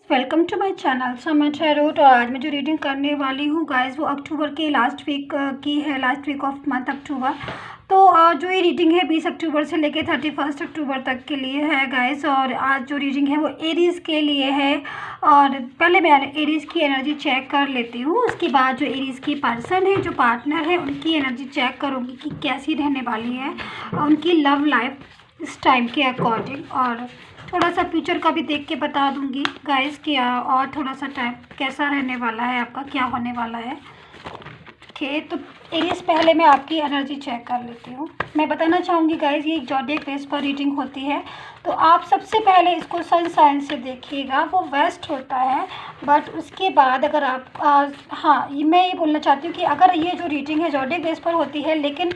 Welcome to my channel समय tarot. और आज मैं जो रीडिंग करने वाली हूँ गाइस वो अक्टूबर के लास्ट वीक की है, लास्ट वीक ऑफ मंथ अक्टूबर। तो जो ये रीडिंग है 20 अक्टूबर से लेके 31 अक्टूबर तक के लिए है गाइस। और आज जो रीडिंग है वो एरीज़ के लिए है। और पहले मैं एरीज़ की एनर्जी चेक कर लेती हूँ, उसके बाद जो एरीज़ की पर्सन है, जो पार्टनर है, उनकी एनर्जी चेक करूँगी कि कैसी रहने वाली है उनकी लव लाइफ इस टाइम के अकॉर्डिंग। और थोड़ा सा फ्यूचर का भी देख के बता दूंगी गाइस कि और थोड़ा सा टाइम कैसा रहने वाला है, आपका क्या होने वाला है। ओके, तो एरीज पहले मैं आपकी एनर्जी चेक कर लेती हूँ। मैं बताना चाहूँगी गाइस ये एक ज़ोडिएक बेस पर रीडिंग होती है, तो आप सबसे पहले इसको सन साइन से देखिएगा, वो वेस्ट होता है। बट उसके बाद अगर आप मैं ये बोलना चाहती हूँ कि अगर ये जो रीडिंग है ज़ोडिएक बेस पर होती है, लेकिन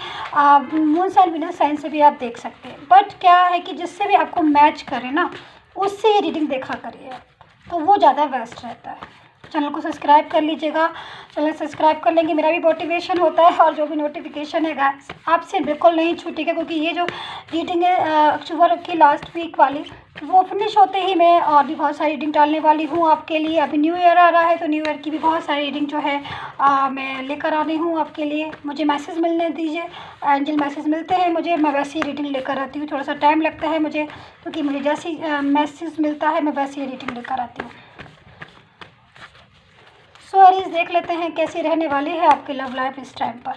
मून साइन वीनस साइन से भी आप देख सकते हैं। बट क्या है कि जिससे भी आपको मैच करे ना, उससे ये रीडिंग देखा करिए, तो वो ज़्यादा बेस्ट रहता है। चैनल को सब्सक्राइब कर लीजिएगा, चैनल सब्सक्राइब कर लेंगे मेरा भी मोटिवेशन होता है। और जो भी नोटिफिकेशन है गाइस आपसे बिल्कुल नहीं छूटेगा, क्योंकि ये जो रीडिंग है अक्टूबर की लास्ट वीक वाली, वो फिनिश होते ही मैं और भी बहुत सारी रीडिंग डालने वाली हूँ आपके लिए। अभी न्यू ईयर आ रहा है, तो न्यू ईयर की भी बहुत सारी रीडिंग जो है मैं लेकर आ रही हूँ आपके लिए। मुझे मैसेज मिलने दीजिए, एंजल मैसेज मिलते हैं मुझे, मैं वैसे ही रीडिंग लेकर आती हूँ। थोड़ा सा टाइम लगता है मुझे, क्योंकि मुझे जैसे मैसेज मिलता है मैं वैसे ही रीडिंग लेकर आती हूँ। सो एरीज देख लेते हैं कैसी रहने वाली है आपकी लव लाइफ इस टाइम पर।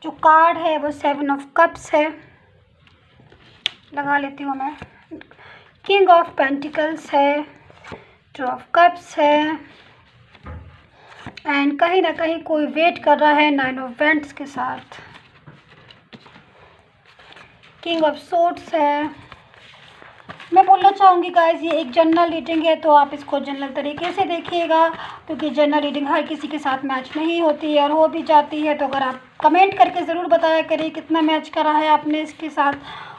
जो कार्ड है वो 7 ऑफ कप्स है, लगा लेती हूँ मैं। किंग ऑफ पेंटिकल्स है, 2 ऑफ कप्स है, एंड कहीं ना कहीं कोई वेट कर रहा है 9 ऑफ वेंट्स के साथ। किंग ऑफ सोर्ड्स है। मैं बोलना चाहूँगी गाइस ये एक जनरल रीडिंग है, तो आप इसको जनरल तरीके से देखिएगा, क्योंकि जनरल रीडिंग हर किसी के साथ मैच नहीं होती है, और हो भी जाती है तो अगर आप कमेंट करके ज़रूर बताया करिए कितना मैच करा है आपने इसके साथ।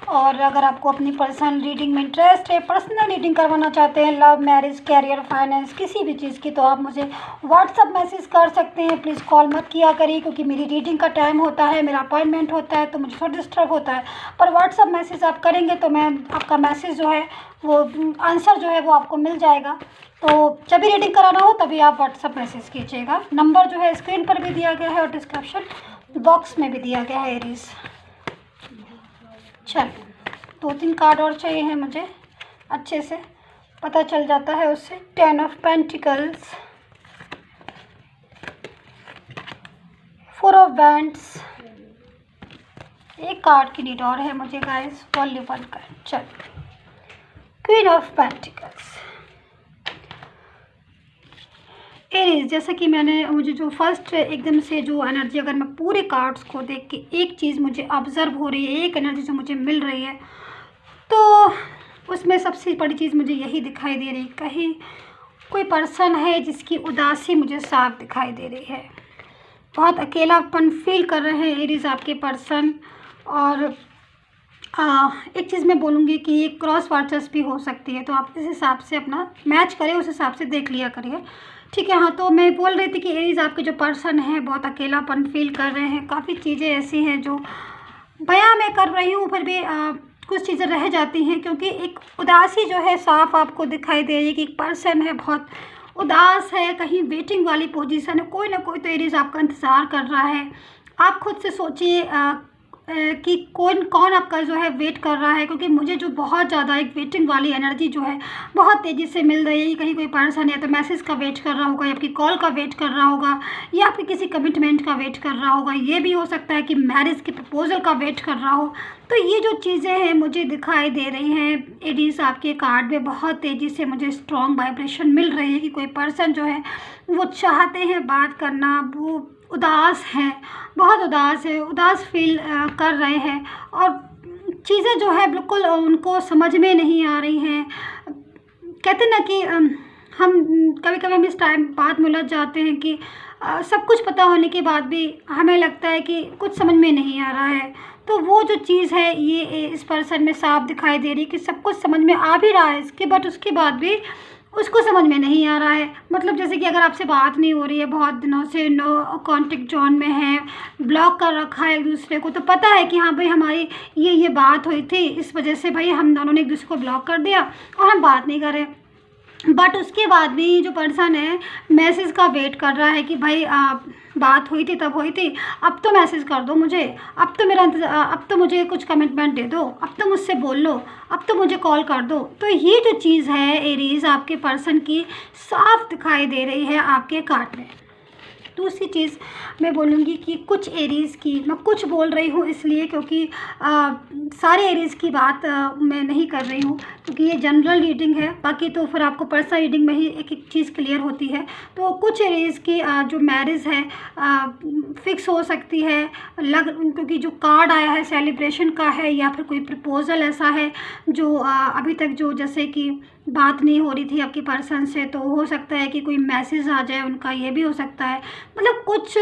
और अगर आपको अपनी पर्सनल रीडिंग में इंटरेस्ट है, पर्सनल रीडिंग करवाना चाहते हैं, लव, मैरिज, कैरियर, फाइनेंस, किसी भी चीज़ की, तो आप मुझे व्हाट्सअप मैसेज कर सकते हैं। प्लीज़ कॉल मत किया करिए, क्योंकि मेरी रीडिंग का टाइम होता है, मेरा अपॉइंटमेंट होता है, तो मुझे थोड़ा डिस्टर्ब होता है। पर व्हाट्सअप मैसेज आप करेंगे तो मैं आपका मैसेज जो है वो आंसर जो है वो आपको मिल जाएगा। तो जब भी रीडिंग कराना हो तभी आप व्हाट्सअप मैसेज कीजिएगा। नंबर जो है स्क्रीन पर भी दिया गया है और डिस्क्रिप्शन बॉक्स में भी दिया गया है एरीज। चल 2-3 कार्ड और चाहिए हैं मुझे, अच्छे से पता चल जाता है उससे। 10 ऑफ पेंटिकल्स, 4 ऑफ वैंड्स, एक कार्ड की नीड और है मुझे गाइस, वॉल्यूम 1 का। चल क्वीन ऑफ पेंटिकल्स। एरीज, जैसा कि मुझे जो फर्स्ट एकदम से जो एनर्जी, अगर मैं पूरे कार्ड्स को देख के एक चीज़ मुझे ऑब्जर्व हो रही है, एक एनर्जी जो मुझे मिल रही है, तो उसमें सबसे बड़ी चीज़ मुझे यही दिखाई दे रही है, कहीं कोई पर्सन है जिसकी उदासी मुझे साफ दिखाई दे रही है। बहुत अकेलापन फील कर रहे हैं एरीज आपके पर्सन। और एक चीज़ मैं बोलूँगी कि ये क्रॉस वर्चस भी हो सकती है, तो आप इस हिसाब से अपना मैच करें, उस हिसाब से देख लिया करिए, ठीक है। हाँ, तो मैं बोल रही थी कि एरीज आपके जो पर्सन है बहुत अकेलापन फील कर रहे हैं। काफ़ी चीज़ें ऐसी हैं जो बयां मैं कर रही हूँ, फिर भी कुछ चीज़ें रह जाती हैं, क्योंकि एक उदासी जो है साफ आपको दिखाई दे रही है कि एक पर्सन है बहुत उदास है, कहीं वेटिंग वाली पोजीशन है, कोई ना कोई तो एरीज आपका इंतज़ार कर रहा है। आप खुद से सोचिए कि कौन आपका जो है वेट कर रहा है, क्योंकि मुझे जो बहुत ज़्यादा एक वेटिंग वाली एनर्जी जो है बहुत तेज़ी से मिल रही है। कहीं कोई पर्सन है तो मैसेज का वेट कर रहा होगा, या आपकी कॉल का वेट कर रहा होगा, या आपके किसी कमिटमेंट का वेट कर रहा होगा। ये भी हो सकता है कि मैरिज के प्रपोजल का वेट कर रहा हो। तो ये जो चीज़ें हैं मुझे दिखाई दे रही हैं एरीज आपके कार्ड में, बहुत तेज़ी से मुझे स्ट्रॉन्ग वाइब्रेशन मिल रही है कि कोई पर्सन जो है वो चाहते हैं बात करना, वो उदास हैं, बहुत उदास है, उदास फील कर रहे हैं, और चीज़ें जो है बिल्कुल उनको समझ में नहीं आ रही हैं। कहते ना कि हम कभी कभी हम इस टाइम बात में उलझ जाते हैं कि सब कुछ पता होने के बाद भी हमें लगता है कि कुछ समझ में नहीं आ रहा है। तो वो जो चीज़ है ये इस पर्सन में साफ दिखाई दे रही है कि सब कुछ समझ में आ भी रहा है इसके, बट उसके बाद भी उसको समझ में नहीं आ रहा है। मतलब जैसे कि अगर आपसे बात नहीं हो रही है, बहुत दिनों से नो कांटेक्ट जोन में है, ब्लॉक कर रखा है एक दूसरे को, तो पता है कि हाँ भाई हमारी ये बात हुई थी, इस वजह से भाई हम दोनों ने एक दूसरे को ब्लॉक कर दिया और हम बात नहीं कर रहे। बट उसके बाद भी जो पर्सन है मैसेज का वेट कर रहा है कि भाई बात हुई थी तब हुई थी, अब तो मैसेज कर दो मुझे, अब तो अब तो मुझे कुछ कमिटमेंट दे दो, अब तो मुझसे बोल लो, अब तो मुझे कॉल कर दो। तो ये जो चीज़ है एरीज़ आपके पर्सन की साफ दिखाई दे रही है आपके कार्ड में। दूसरी चीज़ मैं बोलूँगी कि कुछ एरीज़ की, मैं कुछ बोल रही हूँ इसलिए क्योंकि सारे एरीज़ की बात मैं नहीं कर रही हूँ, क्योंकि ये जनरल रीडिंग है, बाकी तो फिर आपको पर्सनल रीडिंग में ही एक एक चीज़ क्लियर होती है। तो कुछ एरीज़ की जो मैरिज है फिक्स हो सकती है, क्योंकि जो कार्ड आया है सेलिब्रेशन का है, या फिर कोई प्रपोज़ल ऐसा है जो अभी तक जो जैसे कि बात नहीं हो रही थी आपके पर्सन से, तो हो सकता है कि कोई मैसेज आ जाए उनका, ये भी हो सकता है। मतलब कुछ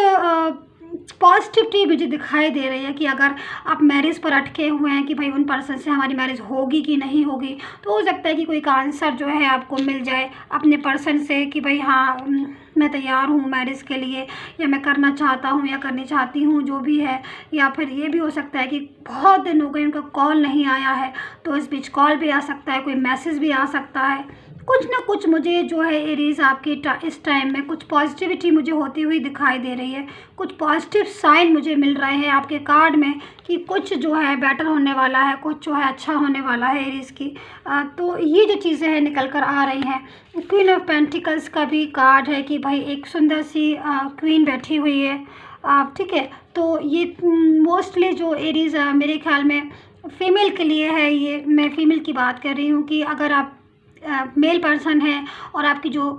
पॉजिटिविटी मुझे दिखाई दे रही है कि अगर आप मैरिज पर अटके हुए हैं कि भाई उन पर्सन से हमारी मैरिज होगी कि नहीं होगी, तो हो सकता है कि कोई का आंसर जो है आपको मिल जाए अपने पर्सन से कि भाई हाँ मैं तैयार हूँ मैरिज के लिए, या मैं करना चाहता हूँ या करनी चाहती हूँ, जो भी है। या फिर ये भी हो सकता है कि बहुत दिन हो गए उनका कॉल नहीं आया है, तो इस बीच कॉल भी आ सकता है, कोई मैसेज भी आ सकता है। कुछ ना कुछ मुझे जो है एरीज़ आपके इस टाइम में कुछ पॉजिटिविटी मुझे होती हुई दिखाई दे रही है, कुछ पॉजिटिव साइन मुझे मिल रहे हैं आपके कार्ड में कि कुछ जो है बेटर होने वाला है, कुछ जो है अच्छा होने वाला है एरीज़ की। तो ये जो चीज़ें हैं निकल कर आ रही हैं। क्वीन ऑफ पेंटिकल्स का भी कार्ड है कि भाई एक सुंदर सी क्वीन बैठी हुई है, ठीक है। तो ये मोस्टली जो एरीज़ मेरे ख्याल में फ़ीमेल के लिए है, ये मैं फ़ीमेल की बात कर रही हूँ कि अगर आप मेल पर्सन है और आपकी जो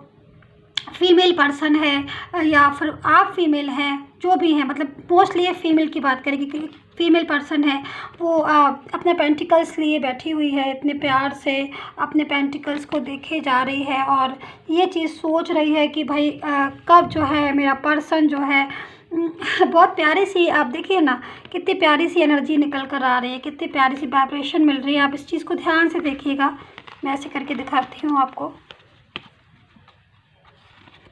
फीमेल पर्सन है या फिर आप फीमेल हैं, जो भी हैं, मतलब मोस्टली ये फीमेल की बात करेंगे कि फीमेल पर्सन है वो अपने पेंटिकल्स लिए बैठी हुई है, इतने प्यार से अपने पेंटिकल्स को देखे जा रही है और ये चीज़ सोच रही है कि भाई कब जो है मेरा पर्सन जो है बहुत प्यारी सी, आप देखिए ना कितनी प्यारी सी एनर्जी निकल कर आ रही है, कितनी प्यारी सी वाइब्रेशन मिल रही है। आप इस चीज़ को ध्यान से देखिएगा, मैं ऐसे करके दिखाती हूँ आपको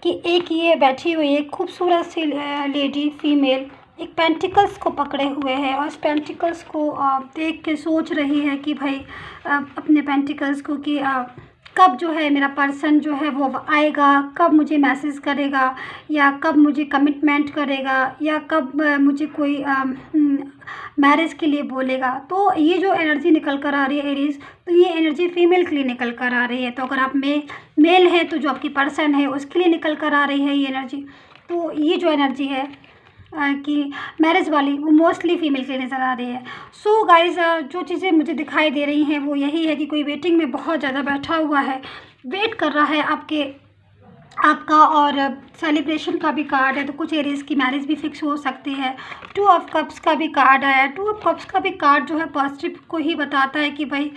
कि एक ये बैठी हुई है खूबसूरत सी लेडी फीमेल, एक पेंटिकल्स को पकड़े हुए है और इस पेंटिकल्स को देख के सोच रही है कि भाई अपने पेंटिकल्स को कि कब जो है मेरा पर्सन जो है वो आएगा, कब मुझे मैसेज करेगा, या कब मुझे कमिटमेंट करेगा, या कब मुझे कोई मैरिज के लिए बोलेगा। तो ये जो एनर्जी निकल कर आ रही है एरीज़, तो ये एनर्जी फीमेल के लिए निकल कर आ रही है। तो अगर आप मेल है तो जो आपकी पर्सन है उसके लिए निकल कर आ रही है ये एनर्जी। तो ये जो एनर्जी है कि मैरिज वाली, वो मोस्टली फ़ीमेल के लिए नज़र आ रही है। सो गाइज़ जो चीज़ें मुझे दिखाई दे रही हैं वो यही है कि कोई वेटिंग में बहुत ज़्यादा बैठा हुआ है, वेट कर रहा है आपका। और सेलिब्रेशन का भी कार्ड है, तो कुछ एरीज़ की मैरिज भी फिक्स हो सकती है। 2 ऑफ कप्स का भी कार्ड आया है। 2 ऑफ कप्स का भी कार्ड जो है पॉजिटिव को ही बताता है कि भाई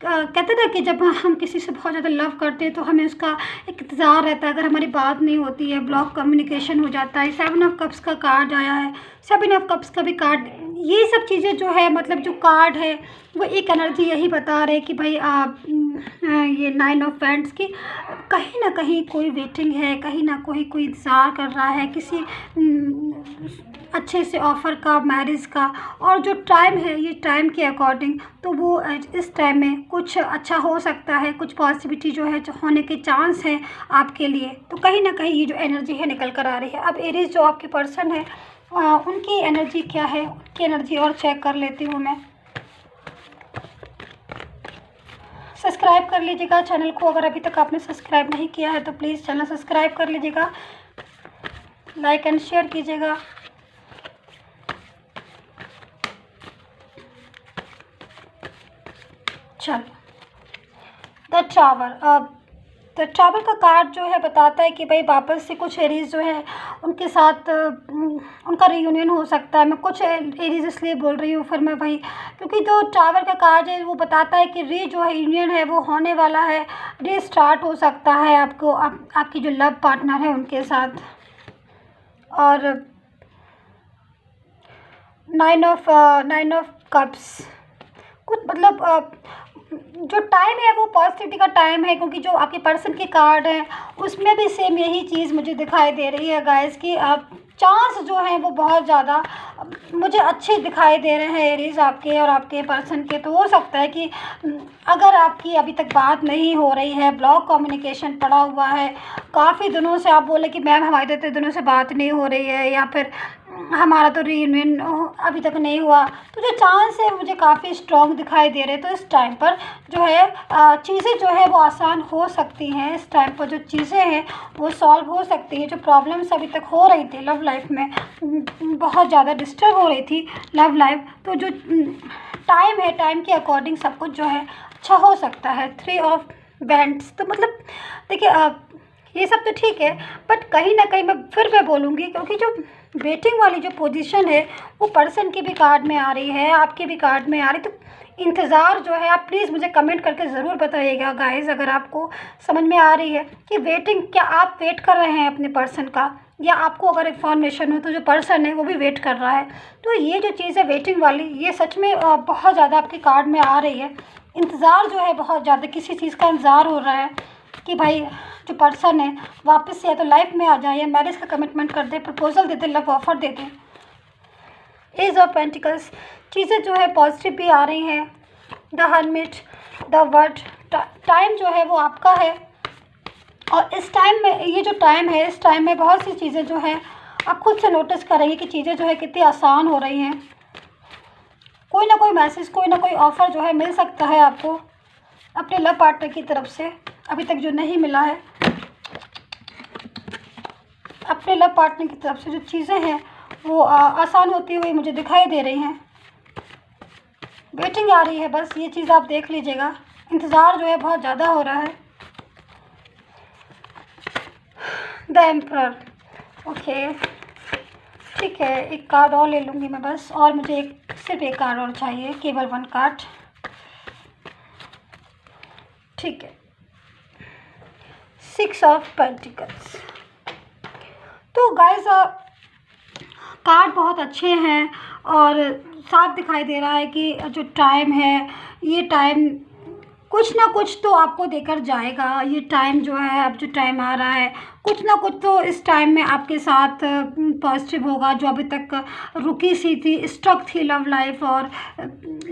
कहते थे कि जब हम किसी से बहुत ज़्यादा लव करते हैं तो हमें उसका एक इंतज़ार रहता है, अगर हमारी बात नहीं होती है ब्लॉक कम्युनिकेशन हो जाता है। 7 ऑफ कप्स का कार्ड आया है, 7 ऑफ कप्स का भी कार्ड। ये सब चीज़ें जो है, मतलब जो कार्ड है वो एक एनर्जी यही बता रहे कि भाई ये 9 ऑफ वैंड्स की कहीं ना कहीं कोई वेटिंग है, कहीं ना कोई इंतज़ार कर रहा है किसी अच्छे से ऑफ़र का, मैरिज का। और जो टाइम है ये टाइम के अकॉर्डिंग, तो वो इस टाइम में कुछ अच्छा हो सकता है, कुछ पॉजिटिविटी जो है जो होने के चांस हैं आपके लिए। तो कहीं ना कहीं ये जो एनर्जी है निकल कर आ रही है। अब एरीज़ जो आपके पर्सन है उनकी एनर्जी क्या है, उनकी एनर्जी और चेक कर लेती हूँ मैं। सब्सक्राइब कर लीजिएगा चैनल को, अगर अभी तक आपने सब्सक्राइब नहीं किया है तो प्लीज़ चैनल सब्सक्राइब कर लीजिएगा, लाइक एंड शेयर कीजिएगा। चलो, द टावर का कार्ड जो है बताता है कि भाई वापस से कुछ एरीज़ जो है उनके साथ उनका रीयूनियन हो सकता है। मैं कुछ एरीज़ इसलिए बोल रही हूँ फिर मैं भाई, क्योंकि जो टावर का कार्ड है वो बताता है कि जो है यूनियन है वो होने वाला है, रीस्टार्ट हो सकता है आपकी जो लव पार्टनर है उनके साथ। और 9 ऑफ कप्स कुछ मतलब जो टाइम है वो पॉजिटिविटी का टाइम है, क्योंकि जो आपके पर्सन के कार्ड हैं उसमें भी सेम यही चीज़ मुझे दिखाई दे रही है गाइस कि आप चांस जो हैं वो बहुत ज़्यादा मुझे अच्छे दिखाई दे रहे हैं एरीज़, आपके और आपके पर्सन के। तो हो सकता है कि अगर आपकी अभी तक बात नहीं हो रही है, ब्लॉक कम्युनिकेशन पड़ा हुआ है, काफ़ी दिनों से आप बोले कि मैम हमारी तो इतने दिनों से बात नहीं हो रही है, या फिर हमारा तो रीयूनियन अभी तक नहीं हुआ, तो जो चांस है मुझे काफ़ी स्ट्रॉन्ग दिखाई दे रहे हैं। तो इस टाइम पर जो है चीज़ें जो है वो आसान हो सकती हैं। इस टाइम पर जो चीज़ें हैं वो सॉल्व हो सकती हैं। जो प्रॉब्लम्स अभी तक हो रही थी लव लाइफ में, बहुत ज़्यादा डिस्टर्ब हो रही थी लव लाइफ, तो जो टाइम है, टाइम के अकॉर्डिंग सब कुछ जो है अच्छा हो सकता है। 3 ऑफ बैंड्स, तो मतलब देखिए ये सब तो ठीक है, बट कहीं ना कहीं मैं बोलूँगी, क्योंकि जो वेटिंग वाली जो पोजीशन है वो पर्सन की भी कार्ड में आ रही है, आपके भी कार्ड में आ रही, तो इंतज़ार जो है आप प्लीज़ मुझे कमेंट करके ज़रूर बताइएगा गाइस, अगर आपको समझ में आ रही है कि वेटिंग, क्या आप वेट कर रहे हैं अपने पर्सन का, या आपको अगर इन्फॉर्मेशन हो तो जो पर्सन है वो भी वेट कर रहा है। तो ये जो चीज़ है वेटिंग वाली, ये सच में बहुत ज़्यादा आपके कार्ड में आ रही है। इंतज़ार जो है बहुत ज़्यादा, किसी चीज़ का इंतज़ार हो रहा है कि भाई जो पर्सन है वापस से या तो लाइफ में आ जाए, या मैरिज का कमिटमेंट कर दे, प्रपोजल दे दे, लव ऑफर दे दे। एज ऑफ पेंटिकल्स, चीज़ें जो है पॉजिटिव भी आ रही हैं। The hermit, the world, time जो है वो आपका है, और इस टाइम में, ये जो टाइम है, इस टाइम में बहुत सी चीज़ें जो हैं आप खुद से नोटिस करेंगे कि चीज़ें जो है कितनी आसान हो रही हैं। कोई ना कोई मैसेज, कोई ना कोई ऑफ़र जो है मिल सकता है आपको अपने लव पार्टनर की तरफ से, अभी तक जो नहीं मिला है। अपने लव पार्टनर की तरफ से जो चीज़ें हैं वो आसान होती हुई मुझे दिखाई दे रही हैं। वेटिंग आ रही है, बस ये चीज़ आप देख लीजिएगा। इंतज़ार जो है बहुत ज़्यादा हो रहा है। द एम्परर, ओके ठीक है, एक कार्ड और ले लूँगी मैं बस, और मुझे सिर्फ एक कार्ड और चाहिए, केवल 1 कार्ड, ठीक है। 6 ऑफ पेंटिकल्स। तो गाइस कार्ड बहुत अच्छे हैं, और साफ दिखाई दे रहा है कि जो टाइम है, ये टाइम कुछ ना कुछ तो आपको देकर जाएगा। ये टाइम जो है, अब जो टाइम आ रहा है, कुछ ना कुछ तो इस टाइम में आपके साथ पॉजिटिव होगा। जो अभी तक रुकी सी थी, स्टक थी लव लाइफ, और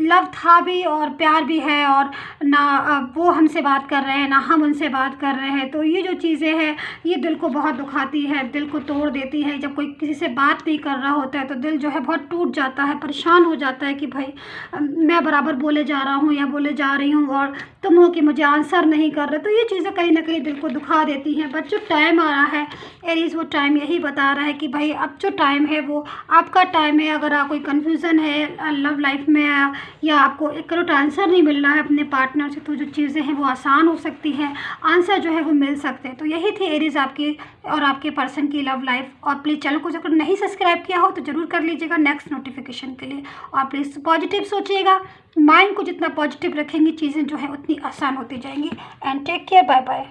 लव था भी और प्यार भी है, और ना वो हमसे बात कर रहे हैं ना हम उनसे बात कर रहे हैं। तो ये जो चीज़ें हैं ये दिल को बहुत दुखाती है, दिल को तोड़ देती है। जब कोई किसी से बात नहीं कर रहा होता है तो दिल जो है बहुत टूट जाता है, परेशान हो जाता है कि भाई मैं बराबर बोले जा रहा हूँ या बोले जा रही हूँ, और तुम हो कि मुझे आंसर नहीं कर रहे। तो ये चीज़ें कहीं ना कहीं दिल को दुखा देती हैं। बट जो टाइम आ रहा है एरीज, वो टाइम यही बता रहा है कि भाई अब जो टाइम है वो आपका टाइम है। अगर कोई कन्फ्यूज़न है लव लाइफ में, या आपको एक करेक्ट आंसर नहीं मिल रहा है अपने पार्टनर से, तो जो चीज़ें हैं वो आसान हो सकती हैं, आंसर जो है वो मिल सकते हैं। तो यही थी एरीज आपकी और आपके पर्सन की लव लाइफ। और प्लीज़ चैनल को अगर नहीं सब्सक्राइब किया हो तो ज़रूर कर लीजिएगा नेक्स्ट नोटिफिकेशन के लिए। और प्लीज़ पॉजिटिव सोचिएगा, माइंड को जितना पॉजिटिव रखेंगी चीज़ें जो है उतनी आसान होती जाएंगी। And take care, bye bye.